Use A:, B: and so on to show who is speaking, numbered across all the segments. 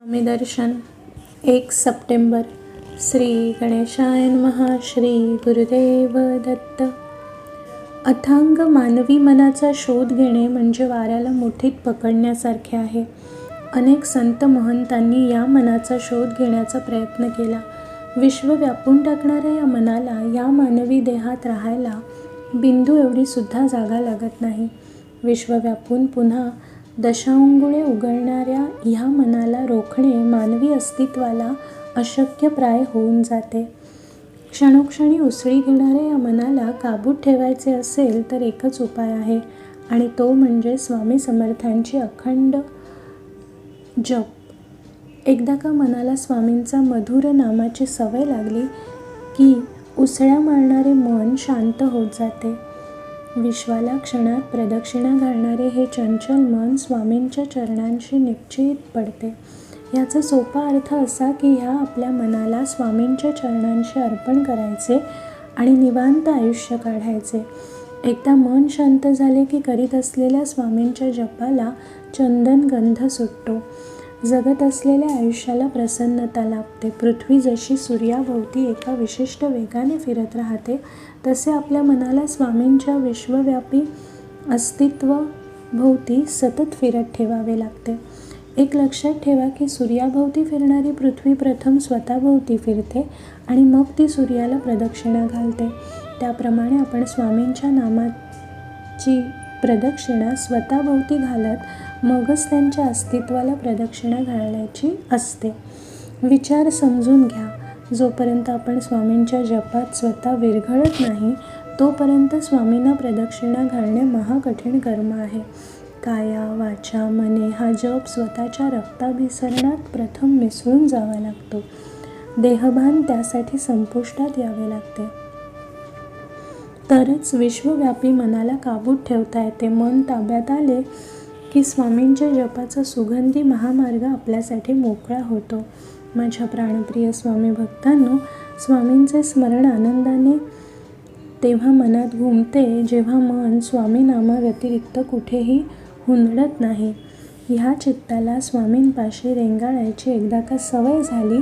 A: स्वामी दर्शन 1 September. Shri गणेशाय नमः. श्री गुरुदेव दत्त. अथांग मानवी मनाचा शोध घेणे म्हणजे वाऱ्याला मुठीत पकडण्यासारखे आहे. अनेक संत महंतांनी या मनाचा शोध घेण्याचा प्रयत्न केला. विश्व व्यापून टाकणाऱ्या या मनाला या मानवी देहात राहायला बिंदू एवढी सुद्धा जागा लागत नाही. विश्व व्यापून पुन्हा दशांगुळे उघडणाऱ्या ह्या मनाला रोखणे मानवी अस्तित्वाला अशक्यप्राय होऊन जाते. क्षणोक्षणी उसळी घेणाऱ्या या मनाला काबूत ठेवायचे असेल तर एकच उपाय आहे आणि तो म्हणजे स्वामी समर्थांची अखंड जप. एकदा का मनाला स्वामींचा मधुर नामाची सवय लागली की उसळ्या मारणारे मन शांत होत जाते. विश्वाला क्षणात प्रदक्षिणा घालणारे हे चंचल मन स्वामींच्या चरणांशी निश्चित पडते. याचा सोपा अर्थ असा की ह्या आपल्या मनाला स्वामींच्या चरणांशी अर्पण करायचे आणि निवांत आयुष्य काढायचे. एकदा मन शांत झाले की करीत असलेल्या स्वामींच्या जपाला चंदन गंध सुटतो. जगत असलेल्या आयुष्याला प्रसन्नता लाभते. पृथ्वी जशी सूर्याभोवती एका विशिष्ट वेगाने फिरत राहते तसे आपल्या मनाला स्वामींच्या विश्वव्यापी अस्तित्वाभोवती सतत फिरत ठेवावे लागते. एक लक्षात ठेवा की सूर्याभोवती फिरणारी पृथ्वी प्रथम स्वतःभोवती फिरते आणि मग ती सूर्याला प्रदक्षिणा घालते. त्याप्रमाणे आपण स्वामींच्या नामाची प्रदक्षिणा स्वतःभोवती घालत मगच त्यांच्या अस्तित्वाला प्रदक्षिणा घालायची असते. विचार समजून घ्या. जोपर्यंत आपण स्वामींच्या जपात स्वतः विरघळत नाही तोपर्यंत स्वामींना प्रदक्षिणा घालणे महाकठीण कर्म आहे. काया वाचा मने हा जप स्वतःच्या रक्ताभिसरणात प्रथम मिसळून जावा लागतो. देहभान त्यासाठी संपुष्टात यावे लागते. तरच विश्वव्यापी मनाला काबूत ठेवता येते. मन ताब्यात आले की स्वामींच्या जपाचा सुगंधी महामार्ग आपल्यासाठी मोकळा होतो. माझ्या प्राणप्रिय स्वामी भक्तांनो, स्वामींचे स्मरण आनंदाने तेव्हा मनात घुमते जेव्हा मन स्वामी नामाव्यतिरिक्त कुठेही हुंदडत नाही. ह्या चित्ताला स्वामींपाशी रेंगाळायची एकदा का सवय झाली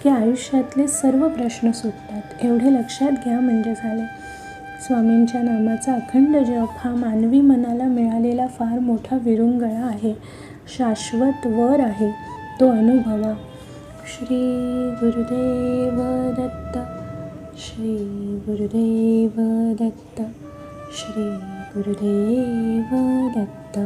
A: की आयुष्यातले सर्व प्रश्न सुटतात. एवढे लक्षात घ्या म्हणजे झाले. स्वामींच्या नामाचा अखंड जप हा मानवी मनाला मिळालेला फार मोठा विरुंगळा आहे. शाश्वत वर आहे. तो अनुभवा. श्री गुरुदेव दत्त. श्री गुरुदेव दत्त. श्री गुरुदेव दत्त.